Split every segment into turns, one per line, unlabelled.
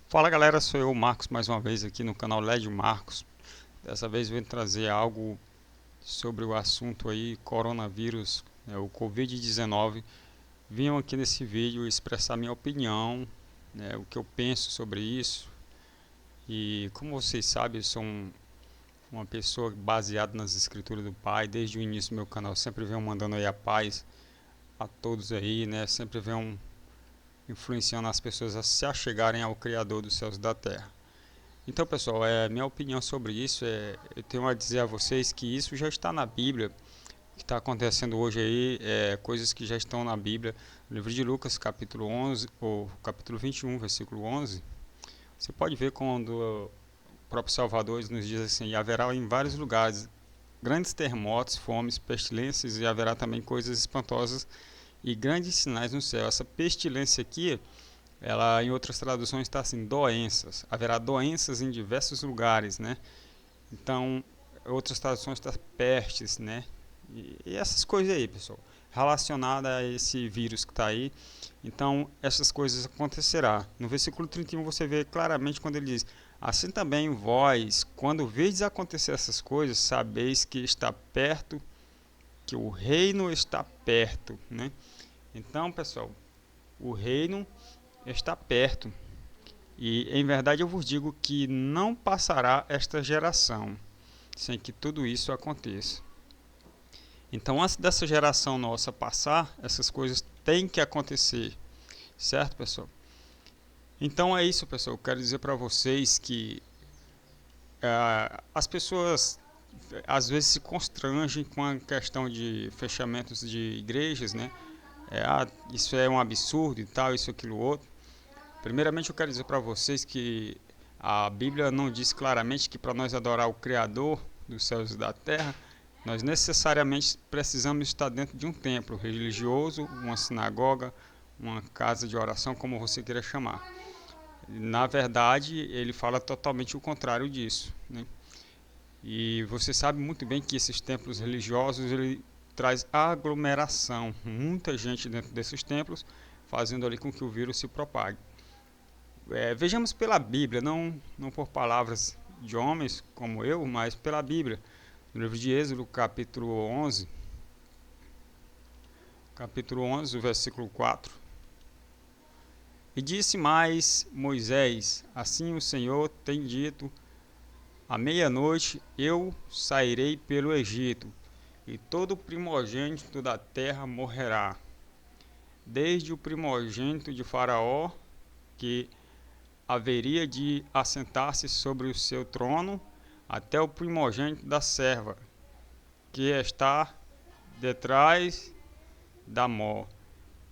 Fala galera, sou eu, Marcos, mais uma vez aqui no canal LED Marcos. Dessa vez vou trazer algo sobre o assunto aí, coronavírus, o Covid-19. Vim aqui nesse vídeo expressar minha opinião, o que eu penso sobre isso. E como vocês sabem, eu sou uma pessoa baseada nas escrituras do Pai. Desde o início do meu canal sempre venho mandando aí a paz a todos aí, né? Sempre venho influenciando as pessoas a se achegarem ao Criador dos céus e da terra. Então, pessoal, minha opinião sobre isso eu tenho a dizer a vocês que isso já está na Bíblia, o que está acontecendo hoje aí, coisas que já estão na Bíblia. No livro de Lucas, capítulo 11, ou capítulo 21, versículo 11, você pode ver quando o próprio Salvador nos diz assim: e haverá em vários lugares grandes terremotos, fomes, pestilências, e haverá também coisas espantosas e grandes sinais no céu. Essa pestilência aqui, ela em outras traduções está assim, doenças. Haverá doenças em diversos lugares, né? Então, outras traduções está pestes, né? E essas coisas aí, pessoal, relacionadas a esse vírus que está aí. Então, essas coisas acontecerá. No versículo 31 você vê claramente quando ele diz: assim também vós, quando vedes acontecer essas coisas, sabeis que está perto, que o reino está perto, né? Então, pessoal, o reino está perto. E em verdade eu vos digo que não passará esta geração sem que tudo isso aconteça. Então, antes dessa geração nossa passar, essas coisas têm que acontecer, certo, pessoal? Então é isso, pessoal. Eu quero dizer para vocês que as pessoas às vezes se constrangem com a questão de fechamentos de igrejas, né? Isso é um absurdo e tal, isso, aquilo, outro. Primeiramente, eu quero dizer para vocês que a Bíblia não diz claramente que para nós adorar o Criador dos céus e da terra, nós necessariamente precisamos estar dentro de um templo religioso, uma sinagoga, uma casa de oração, como você queira chamar. Na verdade, ele fala totalmente o contrário disso, né? E você sabe muito bem que esses templos religiosos ele traz aglomeração, muita gente dentro desses templos, fazendo ali com que o vírus se propague. Vejamos pela Bíblia, não por palavras de homens como eu, mas pela Bíblia. No livro de Êxodo, capítulo 11, versículo 4. E disse mais Moisés: assim o Senhor tem dito, à meia-noite eu sairei pelo Egito, e todo primogênito da terra morrerá, desde o primogênito de Faraó, que haveria de assentar-se sobre o seu trono, até o primogênito da serva, que está detrás da mó,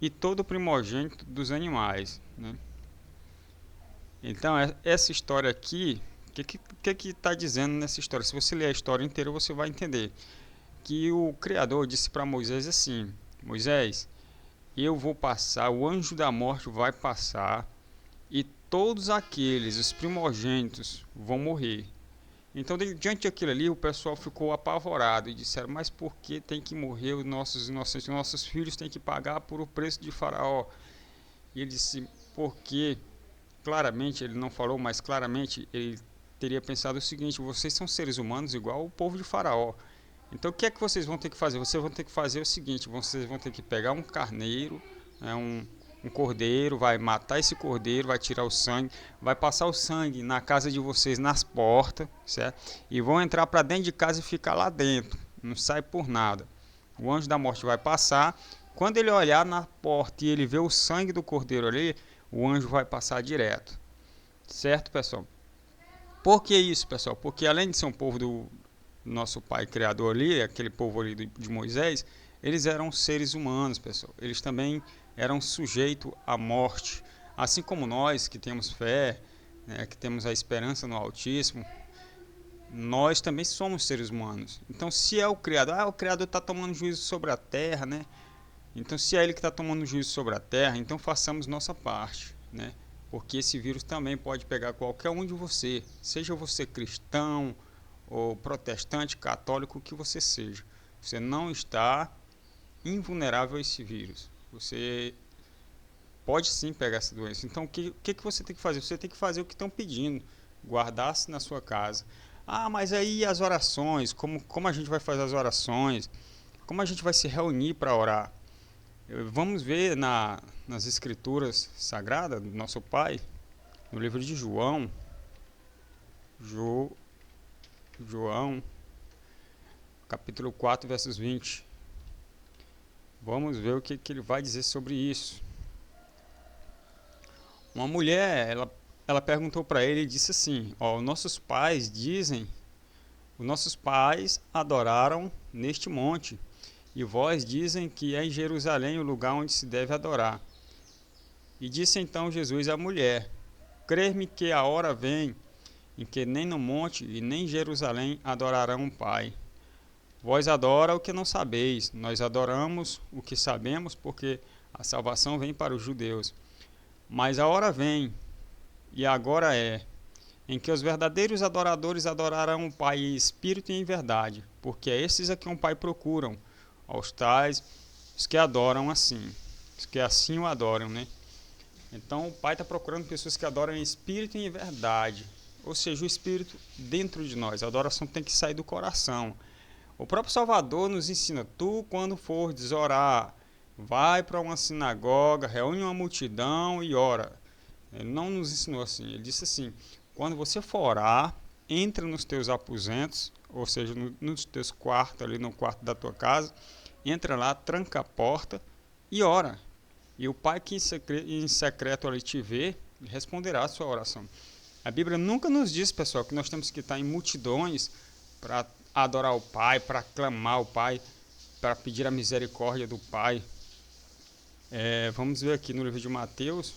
e todo o primogênito dos animais, né? Então, essa história aqui, o que está dizendo nessa história? Se você ler a história inteira, você vai entender que o Criador disse para Moisés assim: Moisés, eu vou passar, o anjo da morte vai passar, e todos aqueles, os primogênitos, vão morrer. Então, diante daquilo ali, o pessoal ficou apavorado e disseram: mas por que tem que morrer os nossos filhos têm que pagar por o preço de Faraó? E ele disse: porque, claramente, ele não falou, mas claramente ele teria pensado o seguinte: vocês são seres humanos igual o povo de Faraó. Então, o que é que vocês vão ter que fazer? Vocês vão ter que fazer o seguinte: vocês vão ter que pegar um carneiro, né, um cordeiro, vai matar esse cordeiro, vai tirar o sangue, vai passar o sangue na casa de vocês, nas portas, certo? E vão entrar para dentro de casa e ficar lá dentro, não sai por nada. O anjo da morte vai passar, quando ele olhar na porta e ele vê o sangue do cordeiro ali, o anjo vai passar direto, certo, pessoal? Por que isso, pessoal? Porque além de ser um povo do nosso pai criador ali, aquele povo ali de Moisés, eles eram seres humanos, pessoal. Eles também eram sujeitos à morte. Assim como nós que temos fé, né, que temos a esperança no Altíssimo, nós também somos seres humanos. Então, se é o Criador, o Criador está tomando juízo sobre a terra, né? Então, se é Ele que está tomando juízo sobre a terra, então façamos nossa parte, né? Porque esse vírus também pode pegar qualquer um de você, seja você cristão, ou protestante, católico, o que você seja. Você não está invulnerável a esse vírus. Você pode sim pegar essa doença. Então, o que você tem que fazer? Você tem que fazer o que estão pedindo, guardar-se na sua casa. Ah, mas aí as orações, como a gente vai fazer as orações? Como a gente vai se reunir para orar? Vamos ver nas escrituras sagradas do nosso Pai, no livro de João, João, capítulo 4, versos 20. Vamos ver o que ele vai dizer sobre isso. Uma mulher, ela perguntou para ele e disse assim: ó, os nossos pais adoraram neste monte, e vós dizem que é em Jerusalém o lugar onde se deve adorar. E disse então Jesus à mulher: crer-me que a hora vem em que nem no monte e nem em Jerusalém adorarão o Pai. Vós adoram o que não sabeis, nós adoramos o que sabemos, porque a salvação vem para os judeus. Mas a hora vem, e agora é, em que os verdadeiros adoradores adorarão o Pai em espírito e em verdade, porque é esses a quem o Pai procuram, aos tais os que adoram assim, os que assim o adoram, né? Então o Pai está procurando pessoas que adoram em espírito e em verdade, ou seja, o espírito dentro de nós. A adoração tem que sair do coração. O próprio Salvador nos ensina: tu, quando fores orar, vai para uma sinagoga, reúne uma multidão e ora. Ele não nos ensinou assim. Ele disse assim: quando você for orar, entra nos teus aposentos, ou seja, nos teus quartos, ali no quarto da tua casa, entra lá, tranca a porta e ora. E o Pai que em secreto ali te vê, responderá a sua oração. A Bíblia nunca nos diz, pessoal, que nós temos que estar em multidões para adorar o Pai, para clamar ao Pai, para pedir a misericórdia do Pai. Vamos ver aqui no livro de Mateus,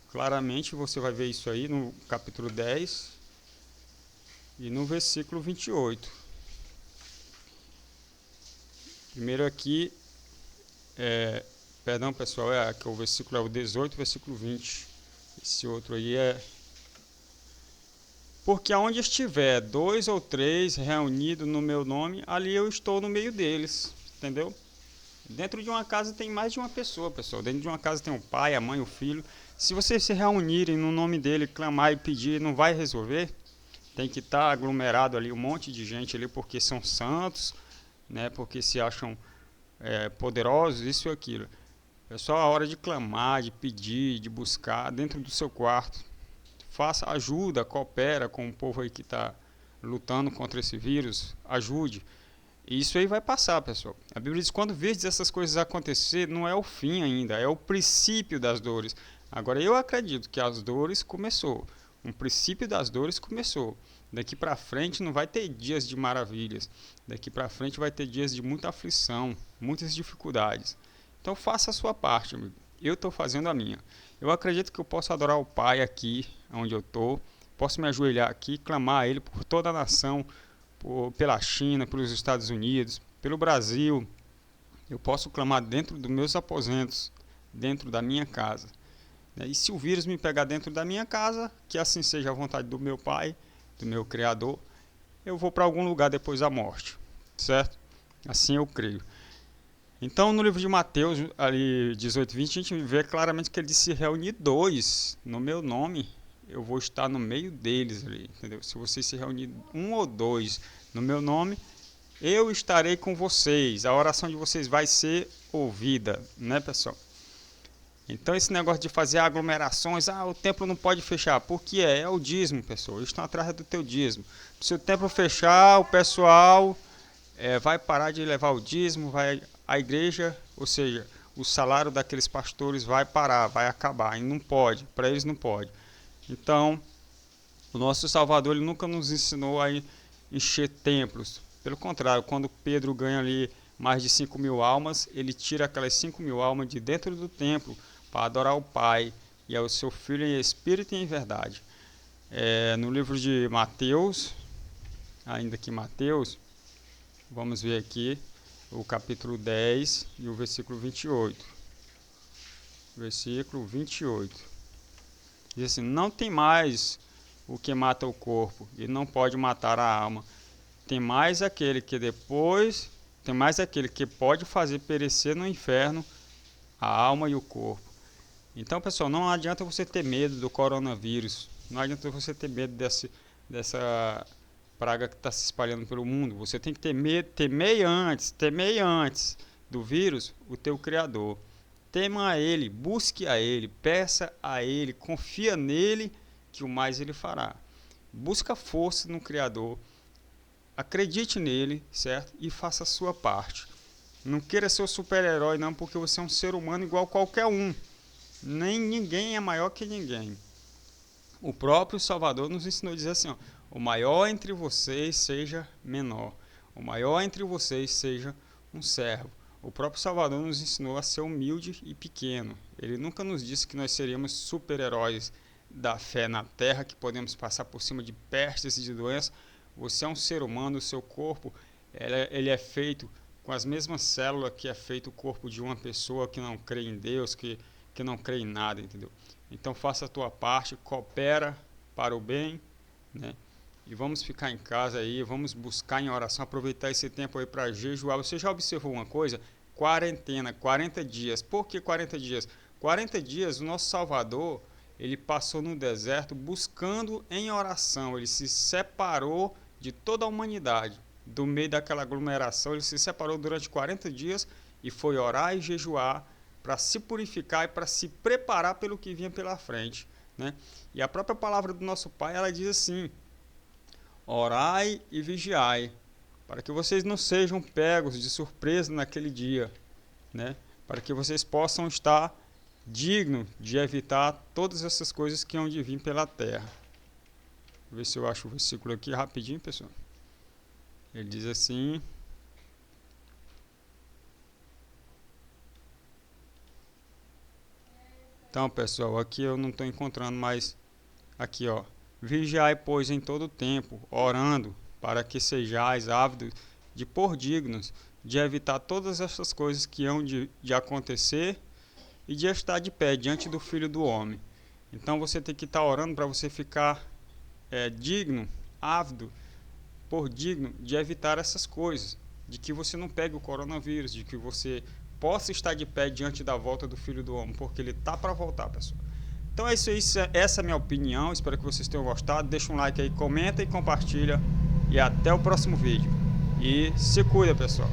claramente você vai ver isso aí no capítulo 10 e no versículo 28. Primeiro aqui, perdão pessoal, que o versículo é o 18, versículo 20. Esse outro aí é: porque aonde estiver 2 ou 3 reunidos no meu nome, ali eu estou no meio deles, entendeu? Dentro de uma casa tem mais de uma pessoa, pessoal. Dentro de uma casa tem o pai, a mãe, o filho. Se vocês se reunirem no nome dele, clamar e pedir, não vai resolver. Tem que estar aglomerado ali, um monte de gente ali, porque são santos, né? Porque se acham poderosos, isso e aquilo. Pessoal, a hora de clamar, de pedir, de buscar dentro do seu quarto. Faça ajuda, coopera com o povo aí que está lutando contra esse vírus. Ajude. E isso aí vai passar, pessoal. A Bíblia diz: quando vedes essas coisas acontecer, não é o fim ainda, é o princípio das dores. Agora, eu acredito que as dores começou. Um princípio das dores começou. Daqui para frente não vai ter dias de maravilhas. Daqui para frente vai ter dias de muita aflição, muitas dificuldades. Então faça a sua parte, amigo. Eu estou fazendo a minha. Eu acredito que eu posso adorar o Pai aqui, onde eu estou. Posso me ajoelhar aqui, clamar a Ele por toda a nação, pela China, pelos Estados Unidos, pelo Brasil. Eu posso clamar dentro dos meus aposentos, dentro da minha casa. E se o vírus me pegar dentro da minha casa, que assim seja a vontade do meu Pai, do meu Criador, eu vou para algum lugar depois da morte, certo? Assim eu creio. Então, no livro de Mateus, ali 18, 20, a gente vê claramente que ele disse: se reunir 2 no meu nome, eu vou estar no meio deles ali, entendeu? Se vocês se reunir 1 ou 2 no meu nome, eu estarei com vocês. A oração de vocês vai ser ouvida, né, pessoal? Então, esse negócio de fazer aglomerações, o templo não pode fechar. Por que é o dízimo, pessoal. Eles estão atrás do teu dízimo. Se o templo fechar, o pessoal vai parar de levar o dízimo, a igreja, ou seja, o salário daqueles pastores vai parar, vai acabar. E não pode, para eles não pode. Então, o nosso Salvador ele nunca nos ensinou a encher templos. Pelo contrário, quando Pedro ganha ali mais de 5.000 almas, ele tira aquelas 5.000 almas de dentro do templo para adorar o Pai e ao seu Filho em espírito e em verdade. No livro de Mateus, ainda que Mateus, vamos ver aqui o capítulo 10 e o versículo 28. Versículo 28. Diz assim: não tem mais o que mata o corpo e não pode matar a alma. Tem mais aquele que pode fazer perecer no inferno a alma e o corpo. Então, pessoal, não adianta você ter medo do coronavírus, não adianta você ter medo dessa praga que está se espalhando pelo mundo. Você tem que ter medo, temer antes do vírus o teu Criador. Tema a Ele, busque a Ele, peça a Ele, confia nele, que o mais Ele fará. Busca força no Criador, acredite nele, certo? E faça a sua parte. Não queira ser o super-herói não, porque você é um ser humano igual a qualquer um. Nem ninguém é maior que ninguém. O próprio Salvador nos ensinou a dizer assim, ó, o maior entre vocês seja menor. O maior entre vocês seja um servo. O próprio Salvador nos ensinou a ser humilde e pequeno. Ele nunca nos disse que nós seríamos super-heróis da fé na terra, que podemos passar por cima de pestes e de doenças. Você é um ser humano, o seu corpo ele é feito com as mesmas células que é feito o corpo de uma pessoa que não crê em Deus, que não crê em nada, entendeu? Então faça a tua parte, coopera para o bem, né? E vamos ficar em casa aí, vamos buscar em oração, aproveitar esse tempo aí para jejuar. Você já observou uma coisa? Quarentena, 40 dias. Por que 40 dias? 40 dias o nosso Salvador, ele passou no deserto buscando em oração. Ele se separou de toda a humanidade. Do meio daquela aglomeração, ele se separou durante 40 dias e foi orar e jejuar para se purificar e para se preparar pelo que vinha pela frente, né? E a própria palavra do nosso Pai, ela diz assim: orai e vigiai, para que vocês não sejam pegos de surpresa naquele dia, né? Para que vocês possam estar dignos de evitar todas essas coisas que hão de vir pela terra. Vou ver se eu acho o versículo aqui rapidinho, pessoal. Ele diz assim: então, pessoal, aqui eu não estou encontrando, mas aqui, ó. Vigiai, pois, em todo tempo, orando, para que sejais ávidos de por dignos, de evitar todas estas coisas que hão de acontecer e de estar de pé diante do Filho do Homem. Então, você tem que estar orando para você ficar digno, ávido, por digno de evitar essas coisas, de que você não pegue o coronavírus, de que você possa estar de pé diante da volta do Filho do Homem, porque ele está para voltar, pessoal. Então é isso aí, essa é a minha opinião, espero que vocês tenham gostado, deixa um like aí, comenta e compartilha, e até o próximo vídeo. E se cuida, pessoal.